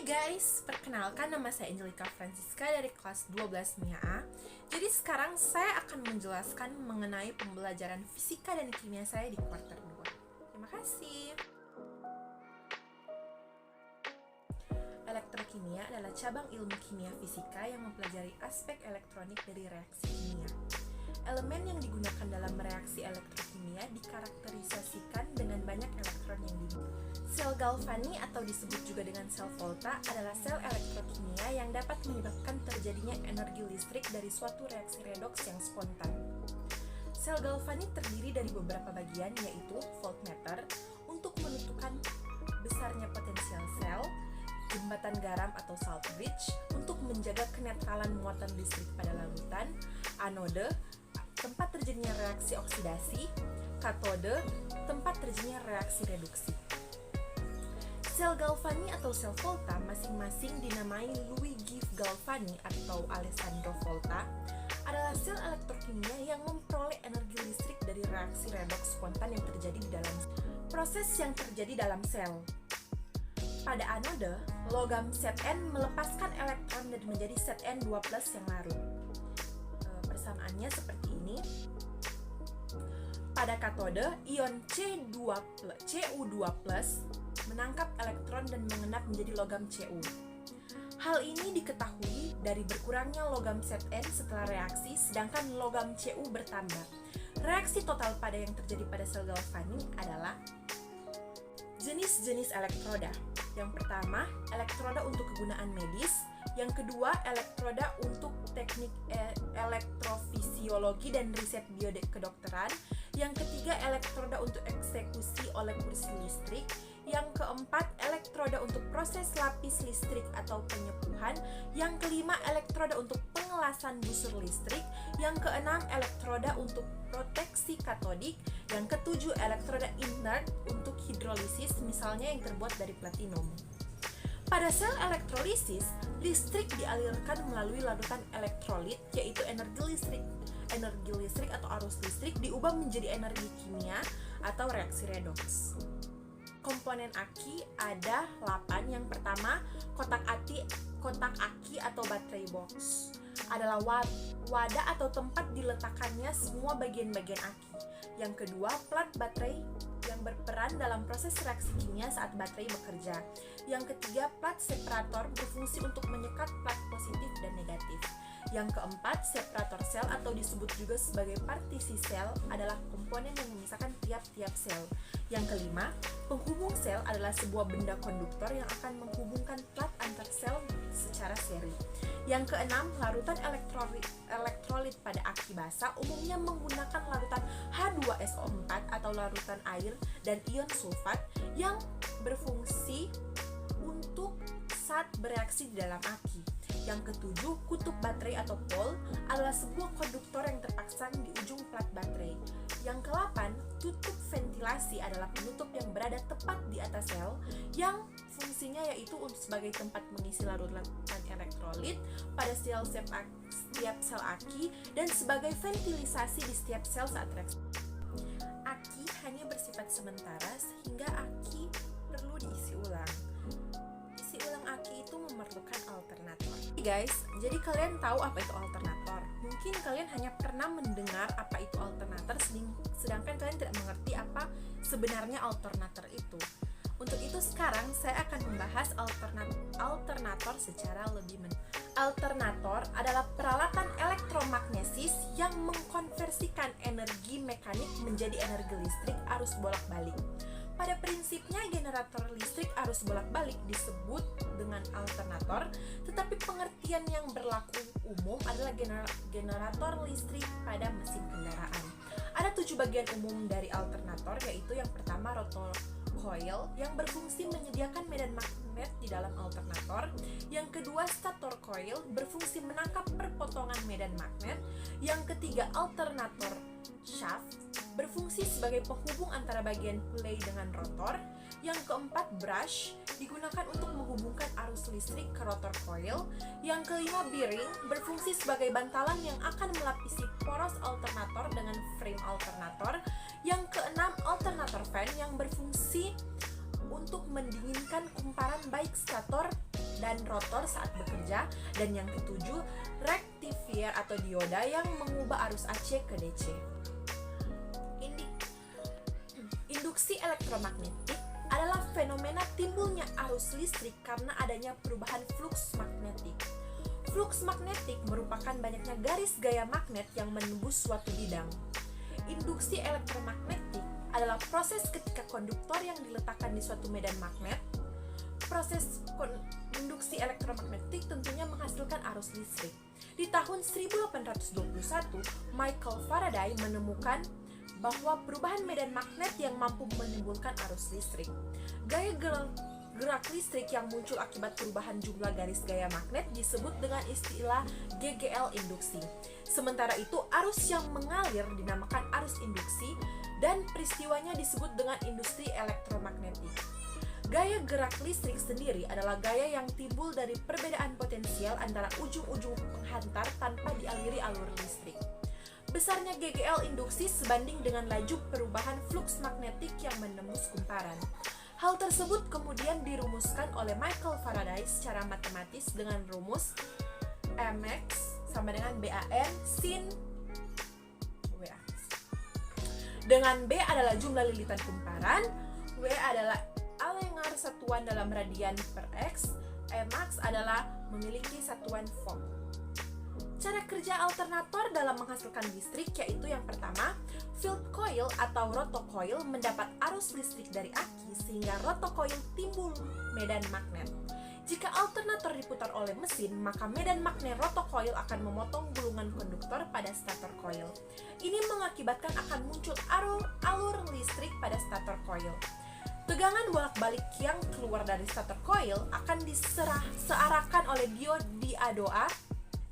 Hai guys, perkenalkan nama saya Angelica Francisca dari kelas 12 MIA A. Jadi sekarang saya akan menjelaskan mengenai pembelajaran fisika dan kimia saya di kuarter 2. Terima kasih. Elektrokimia adalah cabang ilmu kimia fisika yang mempelajari aspek elektronik dari reaksi kimia. Elemen yang digunakan dalam reaksi elektrokimia dikarakterisasikan dengan banyak elektron yang dibuat. Sel Galvani atau disebut juga dengan sel volta adalah sel elektrokimia yang dapat menyebabkan terjadinya energi listrik dari suatu reaksi redoks yang spontan. Sel Galvani terdiri dari beberapa bagian, yaitu voltmeter untuk menentukan besarnya potensial sel, jembatan garam atau salt bridge untuk menjaga kenetralan muatan listrik pada larutan, anode, tempat terjadinya reaksi oksidasi, katode, tempat terjadinya reaksi reduksi. Sel Galvani atau sel volta masing-masing dinamai Luigi Galvani atau Alessandro Volta adalah sel elektrokimia yang memperoleh energi listrik dari reaksi redoks spontan yang terjadi di dalam proses yang terjadi dalam sel. Pada anode, logam Zn melepaskan elektron dan menjadi Zn2+ yang larut. Persamaannya seperti ini. Pada katode, ion Cu2+ menangkap elektron dan mengendap menjadi logam Cu. Hal ini diketahui dari berkurangnya logam Zn setelah reaksi, sedangkan logam Cu bertambah. Reaksi total pada yang terjadi pada sel Galvani adalah jenis-jenis elektroda. Yang pertama, elektroda untuk kegunaan medis. Yang kedua, elektroda untuk teknik elektrofisiologi dan riset biokedokteran. Yang ketiga, elektroda untuk eksekusi oleh kursi listrik. Yang keempat, elektroda untuk proses lapis listrik atau penyepuhan. Yang kelima, elektroda untuk pengelasan busur listrik. Yang keenam, elektroda untuk proteksi katodik. Yang ketujuh, elektroda inert untuk hidrolisis, misalnya yang terbuat dari platinum. Pada sel elektrolisis, listrik dialirkan melalui larutan elektrolit, yaitu energi listrik atau arus listrik diubah menjadi energi kimia atau reaksi redoks. Komponen aki ada 8. Yang pertama, kotak aki atau baterai box adalah wadah atau tempat diletakkannya semua bagian-bagian aki. Yang kedua, plat baterai yang berperan dalam proses reaksi kimia saat baterai bekerja. Yang ketiga, plat separator berfungsi untuk menyekat plat positif dan negatif. Yang keempat, separator sel atau disebut juga sebagai partisi sel adalah komponen yang memisahkan tiap-tiap sel. Yang kelima, penghubung sel adalah sebuah benda konduktor yang akan menghubungkan plat antar sel secara seri. Yang keenam, larutan elektrolit pada aki basa umumnya menggunakan larutan H2SO4 atau larutan air dan ion sulfat yang berfungsi untuk saat bereaksi di dalam aki. Yang ketujuh, kutub baterai atau pole adalah sebuah konduktor yang terpasang di ujung plat baterai. Yang ke-8, tutup ventilasi adalah penutup yang berada tepat di atas sel yang fungsinya yaitu sebagai tempat mengisi larutan elektrolit pada setiap sel aki dan sebagai ventilisasi di setiap sel saat reaksi. Aki hanya bersifat sementara sehingga aki perlu diisi ulang. Isi ulang aki itu memerlukan alternator. Guys, jadi kalian tahu apa itu alternator? Mungkin kalian hanya pernah mendengar apa itu alternator, sedangkan kalian tidak mengerti apa sebenarnya alternator itu. Untuk itu sekarang saya akan membahas alternator secara lebih Alternator adalah peralatan elektromagnetis yang mengkonversikan energi mekanik menjadi energi listrik arus bolak-balik. Pada prinsipnya, generator listrik arus bolak-balik disebut dengan alternator, tetapi pengertian yang berlaku umum adalah generator listrik pada mesin kendaraan. Ada 7 bagian umum dari alternator, yaitu yang pertama rotor coil yang berfungsi menyediakan medan magnet di dalam alternator. Yang kedua, stator coil berfungsi menangkap perpotongan medan magnet. Yang ketiga, alternator shaft berfungsi sebagai penghubung antara bagian pulei dengan rotor. Yang keempat, brush digunakan untuk menghubungkan arus listrik ke rotor coil. Yang kelima, bearing berfungsi sebagai bantalan yang akan melapisi poros alternator dengan frame alternator. Yang keenam, alternator fan yang berfungsi untuk mendinginkan kumparan baik stator rotor saat bekerja, dan yang ketujuh, rectifier atau dioda yang mengubah arus AC ke DC. Induksi elektromagnetik adalah fenomena timbulnya arus listrik karena adanya perubahan flux magnetik. Flux magnetik merupakan banyaknya garis gaya magnet yang menembus suatu bidang. Induksi elektromagnetik adalah proses ketika konduktor yang diletakkan di suatu medan magnet. Proses induksi elektromagnetik tentunya menghasilkan arus listrik. Di tahun 1821, Michael Faraday menemukan bahwa perubahan medan magnet yang mampu menimbulkan arus listrik. Gaya gerak listrik yang muncul akibat perubahan jumlah garis gaya magnet disebut dengan istilah GGL induksi. Sementara itu, arus yang mengalir dinamakan arus induksi dan peristiwanya disebut dengan industri elektromagnetik. Gaya gerak listrik sendiri adalah gaya yang timbul dari perbedaan potensial antara ujung-ujung penghantar tanpa dialiri alur listrik. Besarnya GGL induksi sebanding dengan laju perubahan flux magnetik yang menembus kumparan. Hal tersebut kemudian dirumuskan oleh Michael Faraday secara matematis dengan rumus Mx sama dengan BAN sin WA. Dengan B adalah jumlah lilitan kumparan, W adalah alengar satuan dalam radian per X, Max adalah memiliki satuan volt. Cara kerja alternator dalam menghasilkan listrik yaitu yang pertama, field coil atau rotocoil mendapat arus listrik dari aki sehingga rotocoil timbul medan magnet. Jika alternator diputar oleh mesin, maka medan magnet rotocoil akan memotong gulungan konduktor pada stator coil. Ini mengakibatkan akan muncul alur listrik pada stator coil. Tegangan bolak-balik yang keluar dari stator coil akan disearakan oleh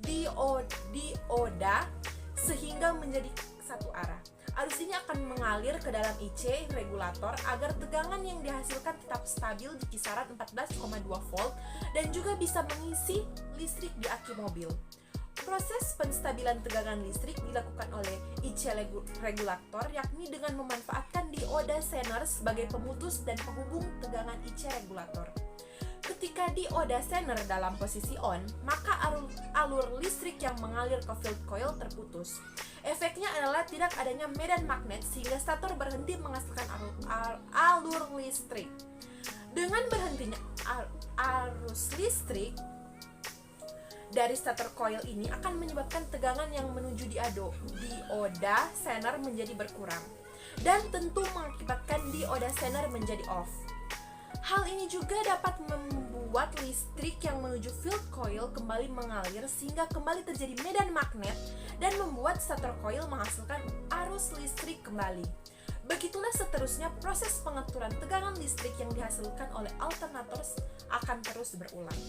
dioda sehingga menjadi satu arah. Arus ini akan mengalir ke dalam IC regulator agar tegangan yang dihasilkan tetap stabil di kisaran 14,2 volt dan juga bisa mengisi listrik di aki mobil. Proses penstabilan tegangan listrik dilakukan oleh IC regulator yakni dengan memanfaatkan dioda Zener sebagai pemutus dan penghubung tegangan IC regulator. Ketika dioda Zener dalam posisi on, maka alur listrik yang mengalir ke field coil terputus. Efeknya adalah tidak adanya medan magnet sehingga stator berhenti menghasilkan alur listrik. Dengan berhentinya arus listrik dari stator coil ini akan menyebabkan tegangan yang menuju dioda Zener menjadi berkurang dan tentu mengakibatkan dioda Zener menjadi off. Hal ini juga dapat membuat listrik yang menuju field coil kembali mengalir sehingga kembali terjadi medan magnet dan membuat stator coil menghasilkan arus listrik kembali. Begitulah seterusnya proses pengaturan tegangan listrik yang dihasilkan oleh alternator akan terus berulang.